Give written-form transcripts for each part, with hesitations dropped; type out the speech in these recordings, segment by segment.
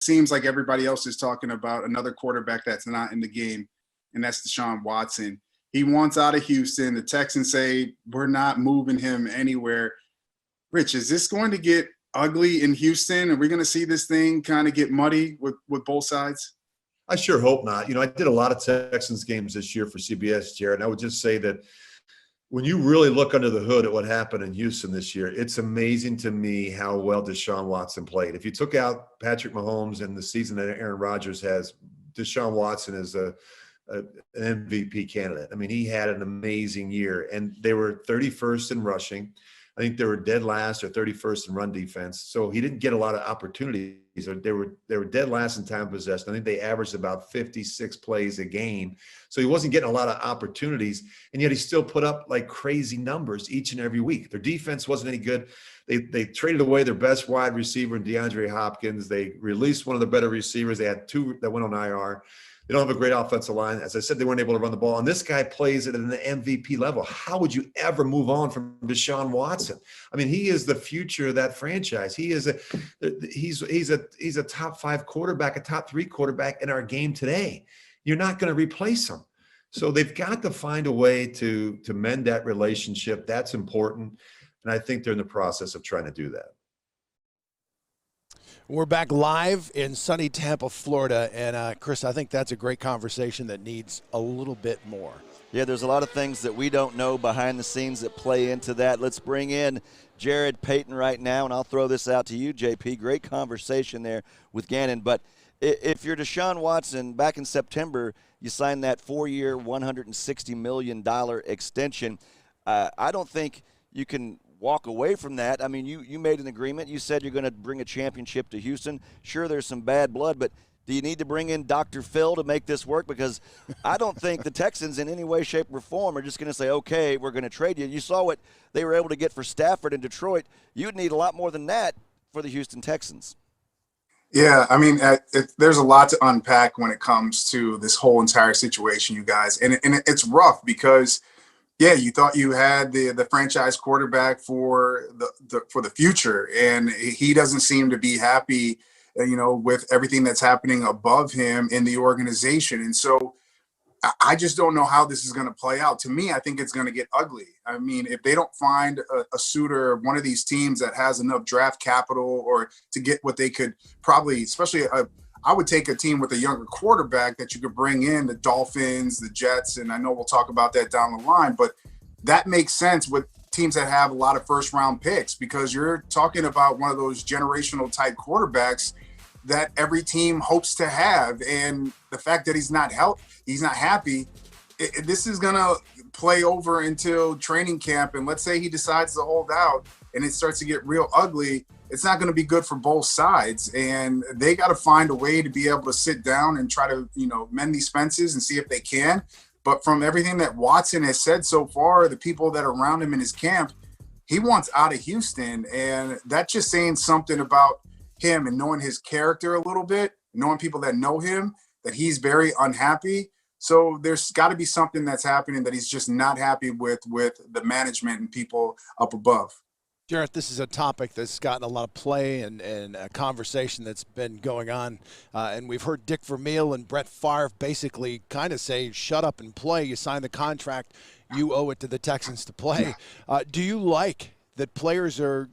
seems like everybody else is talking about another quarterback that's not in the game, and that's Deshaun Watson. He wants out of Houston. The Texans say, we're not moving him anywhere. Rich, is this going to get ugly in Houston? Are we going to see this thing kind of get muddy with both sides? I sure hope not. I did a lot of Texans games this year for CBS, Jarrett, and I would just say that when you really look under the hood at what happened in Houston this year, it's amazing to me how well Deshaun Watson played. If you took out Patrick Mahomes and the season that Aaron Rodgers has, Deshaun Watson is an MVP candidate. I mean, he had an amazing year, and they were 31st in rushing. I think they were dead last or 31st in run defense. So he didn't get a lot of opportunities. They were dead last in time possession. I think they averaged about 56 plays a game. So he wasn't getting a lot of opportunities, and yet he still put up like crazy numbers each and every week. Their defense wasn't any good. They traded away their best wide receiver in DeAndre Hopkins. They released one of their better receivers. They had two that went on IR. They don't have a great offensive line. As I said, they weren't able to run the ball. And this guy plays at an MVP level. How would you ever move on from Deshaun Watson? I mean, he is the future of that franchise. He's a top 5 quarterback, a top 3 quarterback in our game today. You're not going to replace him. So they've got to find a way to mend that relationship. That's important. And I think they're in the process of trying to do that. We're back live in sunny Tampa, Florida, and Chris, I think that's a great conversation that needs a little bit more. Yeah, there's a lot of things that we don't know behind the scenes that play into that. Let's bring in Jarrett Payton right now, and I'll throw this out to you, JP. Great conversation there with Gannon, but if you're Deshaun Watson, back in September, you signed that 4-year, $160 million extension. I don't think you can walk away from that. I mean, you made an agreement. You said you're going to bring a championship to Houston. Sure, there's some bad blood, but do you need to bring in Dr. Phil to make this work? Because I don't think the Texans in any way, shape, or form are just going to say, okay, we're going to trade you. You saw what they were able to get for Stafford in Detroit. You'd need a lot more than that for the Houston Texans. Yeah, I mean, there's a lot to unpack when it comes to this whole entire situation, you guys. And it's rough because – yeah, you thought you had the franchise quarterback for the future, and he doesn't seem to be happy, with everything that's happening above him in the organization. And so I just don't know how this is going to play out. To me, I think it's going to get ugly. I mean, if they don't find a suitor, one of these teams that has enough draft capital or to get what they could probably, especially I would take a team with a younger quarterback that you could bring in, the Dolphins, the Jets, and I know we'll talk about that down the line, but that makes sense with teams that have a lot of first-round picks because you're talking about one of those generational type quarterbacks that every team hopes to have, and the fact that he's not happy, this is going to play over until training camp, and let's say he decides to hold out and it starts to get real ugly. It's not going to be good for both sides, and they got to find a way to be able to sit down and try to, mend these fences and see if they can. But from everything that Watson has said so far, the people that are around him in his camp, he wants out of Houston, and that's just saying something about him and knowing his character a little bit, knowing people that know him, that he's very unhappy. So there's got to be something that's happening that he's just not happy with the management and people up above. Jarrett, this is a topic that's gotten a lot of play and a conversation that's been going on. And we've heard Dick Vermeil and Brett Favre basically kind of say, shut up and play. You signed the contract. You owe it to the Texans to play. Do you like that players are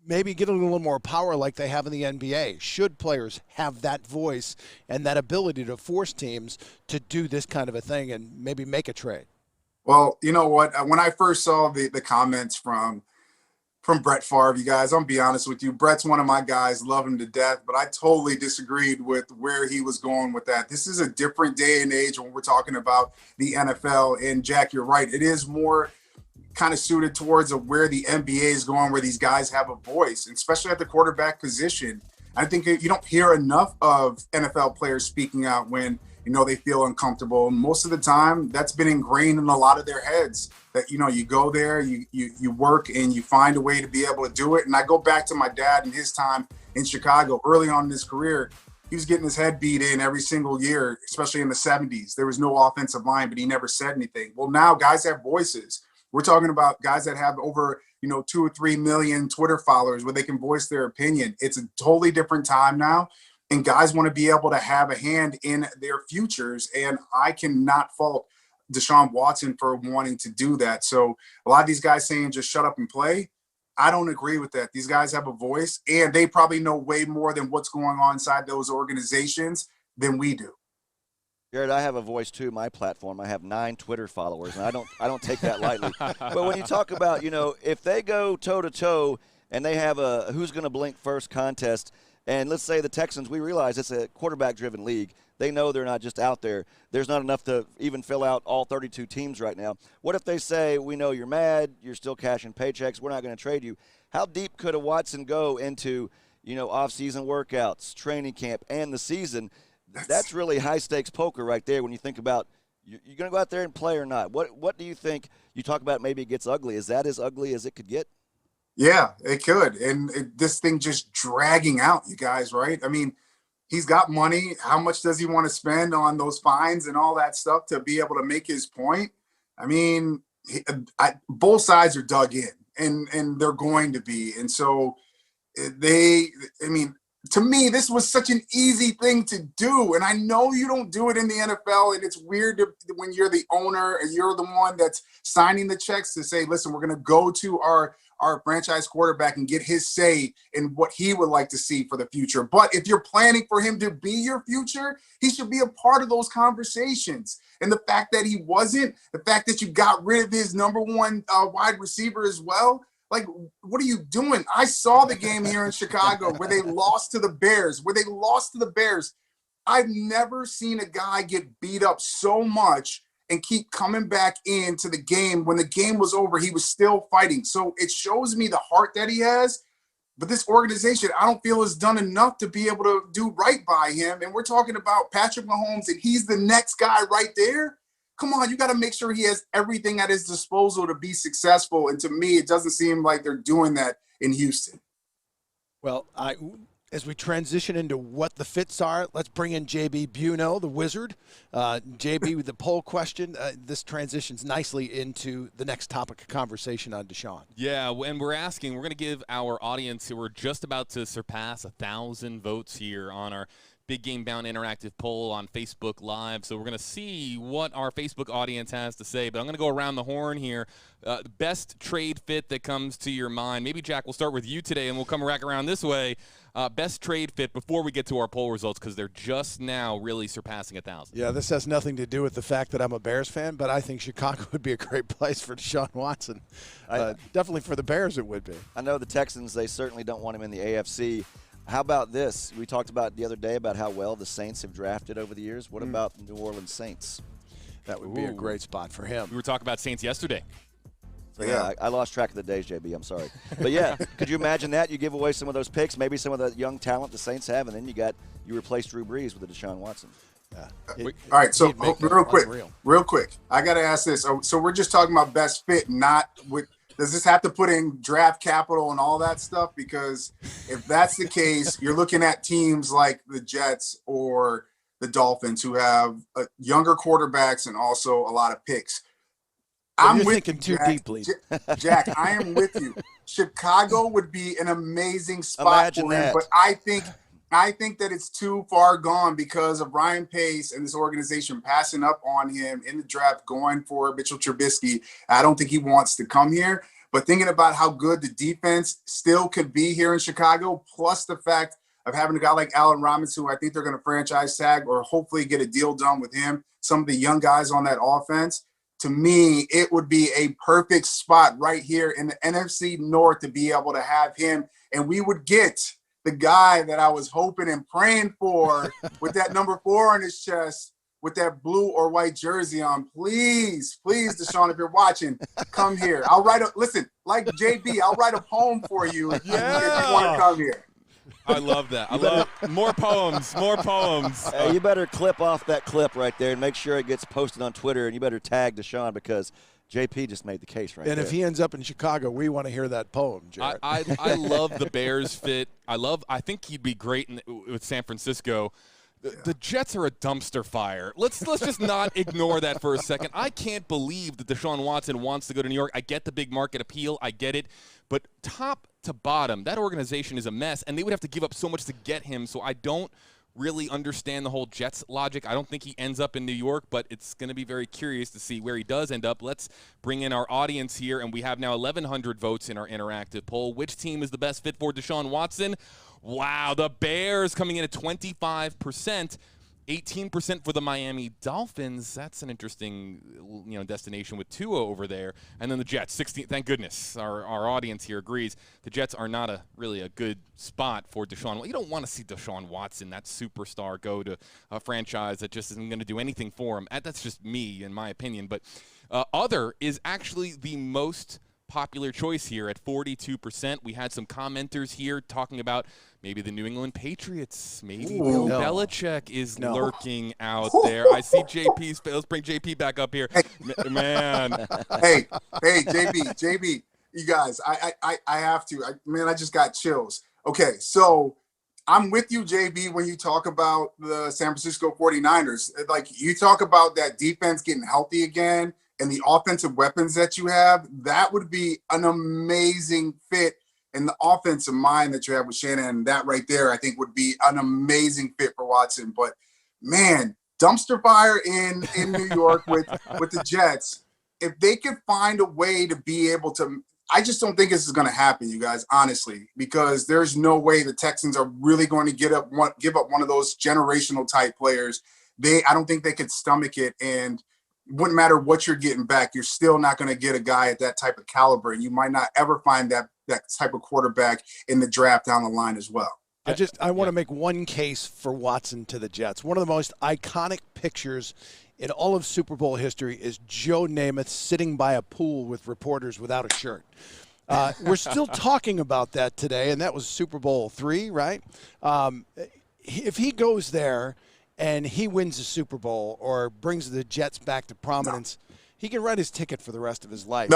maybe getting a little more power like they have in the NBA? Should players have that voice and that ability to force teams to do this kind of a thing and maybe make a trade? Well, you know what? When I first saw the comments from Brett Favre, you guys, I'll be honest with you. Brett's one of my guys, love him to death, but I totally disagreed with where he was going with that. This is a different day and age when we're talking about the NFL. And Jack, you're right. It is more kind of suited towards where the NBA is going, where these guys have a voice, and especially at the quarterback position. I think you don't hear enough of NFL players speaking out when, they feel uncomfortable. Most of the time, that's been ingrained in a lot of their heads that, you go there, you work, and you find a way to be able to do it. And I go back to my dad and his time in Chicago early on in his career. He was getting his head beat in every single year, especially in the 70s. There was no offensive line, but he never said anything. Well, now guys have voices. We're talking about guys that have over, 2 or 3 million Twitter followers where they can voice their opinion. It's a totally different time now. and guys want to be able to have a hand in their futures. And I cannot fault Deshaun Watson for wanting to do that. So a lot of these guys saying just shut up and play, I don't agree with that. These guys have a voice, and they probably know way more than what's going on inside those organizations than we do. Jarrett, I have a voice too. My platform, I have 9 Twitter followers, and I don't take that lightly. But when you talk about, if they go toe to toe and they have a who's going to blink first contest, and let's say the Texans, we realize it's a quarterback-driven league. They know they're not just out there. There's not enough to even fill out all 32 teams right now. What if they say, we know you're mad, you're still cashing paychecks, we're not going to trade you? How deep could a Watson go into, off-season workouts, training camp, and the season? That's really high-stakes poker right there when you think about you're going to go out there and play or not. What do you think? You talk about maybe it gets ugly. Is that as ugly as it could get? Yeah, it could. And this thing just dragging out, you guys, right? I mean, he's got money. How much does he want to spend on those fines and all that stuff to be able to make his point? I mean, both sides are dug in, and they're going to be. And so to me, this was such an easy thing to do. And I know you don't do it in the NFL, and it's weird when you're the owner and you're the one that's signing the checks to say, listen, we're going to go to our franchise quarterback and get his say in what he would like to see for the future. But if you're planning for him to be your future, he should be a part of those conversations. And the fact that he wasn't, the fact that you got rid of his number one wide receiver as well, like, what are you doing? I saw the game here in Chicago where they lost to the Bears, I've never seen a guy get beat up so much and keep coming back into the game. When the game was over, he was still fighting. So it shows me the heart that he has. But this organization, I don't feel has done enough to be able to do right by him. And we're talking about Patrick Mahomes, and he's the next guy right there. Come on, you got to make sure he has everything at his disposal to be successful. And to me, it doesn't seem like they're doing that in Houston. Well, as we transition into what the fits are, let's bring in JB Biunno, the wizard. JB, with the poll question, this transitions nicely into the next topic of conversation on Deshaun. Yeah, and we're going to give our audience who are just about to surpass 1,000 votes here on our Big Game Bound interactive poll on Facebook Live. So we're going to see what our Facebook audience has to say. But I'm going to go around the horn here. Best trade fit that comes to your mind. Maybe, Jack, we'll start with you today, and we'll come back around this way. Best trade fit before we get to our poll results, because they're just now really surpassing 1,000. Yeah, this has nothing to do with the fact that I'm a Bears fan, but I think Chicago would be a great place for Deshaun Watson. Definitely for the Bears it would be. I know the Texans, they certainly don't want him in the AFC. How about this? We talked about the other day about how well the Saints have drafted over the years. What about the New Orleans Saints? That would be a great spot for him. We were talking about Saints yesterday. So, yeah, I lost track of the days, JB. I'm sorry. But, yeah, could you imagine that? You give away some of those picks, maybe some of the young talent the Saints have, and then you replace Drew Brees with a Deshaun Watson. Yeah. All right, so real quick, I got to ask this. So we're just talking about best fit, not with – does this have to put in draft capital and all that stuff? Because if that's the case, you're looking at teams like the Jets or the Dolphins who have younger quarterbacks and also a lot of picks. I'm thinking too deeply. Jack, I am with you. Chicago would be an amazing spot for him, but I think that it's too far gone because of Ryan Pace and this organization passing up on him in the draft, going for Mitchell Trubisky. I don't think he wants to come here. But thinking about how good the defense still could be here in Chicago, plus the fact of having a guy like Allen Robinson, who I think they're going to franchise tag or hopefully get a deal done with him, some of the young guys on that offense, to me, it would be a perfect spot right here in the NFC North to be able to have him. And we would get the guy that I was hoping and praying for with that number 4 on his chest, with that blue or white jersey on. Please, Deshaun, if you're watching, come here. Listen, like JB, I'll write a poem for you if you want to come here. I love that. I love more poems. Hey, you better clip off that clip right there and make sure it gets posted on Twitter, and you better tag Deshaun because JP just made the case right there. And if he ends up in Chicago, we want to hear that poem, Jarrett. I love the Bears fit. I think he'd be great with San Francisco. The Jets are a dumpster fire. Let's just not ignore that for a second. I can't believe that Deshaun Watson wants to go to New York. I get the big market appeal. I get it. But top to bottom, that organization is a mess, and they would have to give up so much to get him. So I don't really understand the whole Jets logic. I don't think he ends up in New York, but it's going to be very curious to see where he does end up. Let's bring in our audience here, and we have now 1,100 votes in our interactive poll. Which team is the best fit for Deshaun Watson? Wow, the Bears coming in at 25%. 18% for the Miami Dolphins. That's an interesting, destination with Tua over there. And then the Jets, 16. Thank goodness our audience here agrees. The Jets are not really a good spot for Deshaun. Well, you don't want to see Deshaun Watson, that superstar, go to a franchise that just isn't going to do anything for him. That's just me, in my opinion. But other is actually the most popular choice here at 42%. We had some commenters here talking about maybe the New England Patriots. Maybe Bill Belichick is lurking out there. I see JP's. Let's bring JP back up here. Man. Hey, JB, you guys, I have to. I just got chills. Okay, so I'm with you, JB, when you talk about the San Francisco 49ers. Like, you talk about that defense getting healthy again and the offensive weapons that you have, that would be an amazing fit. And the offensive mind that you have with Shannon, that right there, I think would be an amazing fit for Watson. But man, dumpster fire in New York with the Jets. If they could find a way to be able to, I just don't think this is going to happen, you guys, honestly, because there's no way the Texans are really going to give up one of those generational type players. I don't think they could stomach it, and wouldn't matter what you're getting back, you're still not going to get a guy at that type of caliber. You might not ever find that type of quarterback in the draft down the line as well. I want to make one case for Watson to the Jets. One of the most iconic pictures in all of Super Bowl history is Joe Namath sitting by a pool with reporters without a shirt. We're still talking about that today, and that was Super Bowl III, right? If he goes there and he wins the Super Bowl or brings the Jets back to prominence, he can write his ticket for the rest of his life.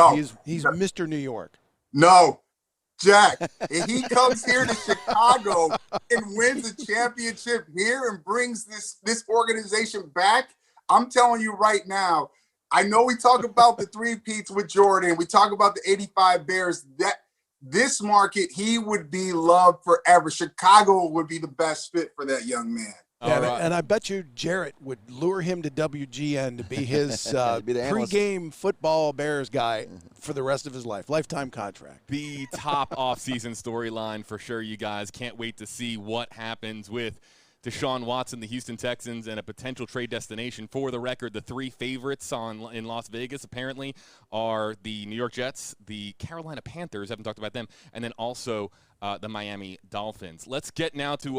He's Mr. New York. No, Jack, if he comes here to Chicago and wins a championship here and brings this organization back, I'm telling you right now, I know we talk about the three-peats with Jordan, we talk about the 85 Bears, that this market, he would be loved forever. Chicago would be the best fit for that young man. And I bet you Jarrett would lure him to WGN to be his pregame football Bears guy for the rest of his life. Lifetime contract. The top offseason storyline for sure, you guys. Can't wait to see what happens with Deshaun Watson, the Houston Texans, and a potential trade destination. For the record, the three favorites in Las Vegas apparently are the New York Jets, the Carolina Panthers, haven't talked about them, and then also the Miami Dolphins. Let's get now to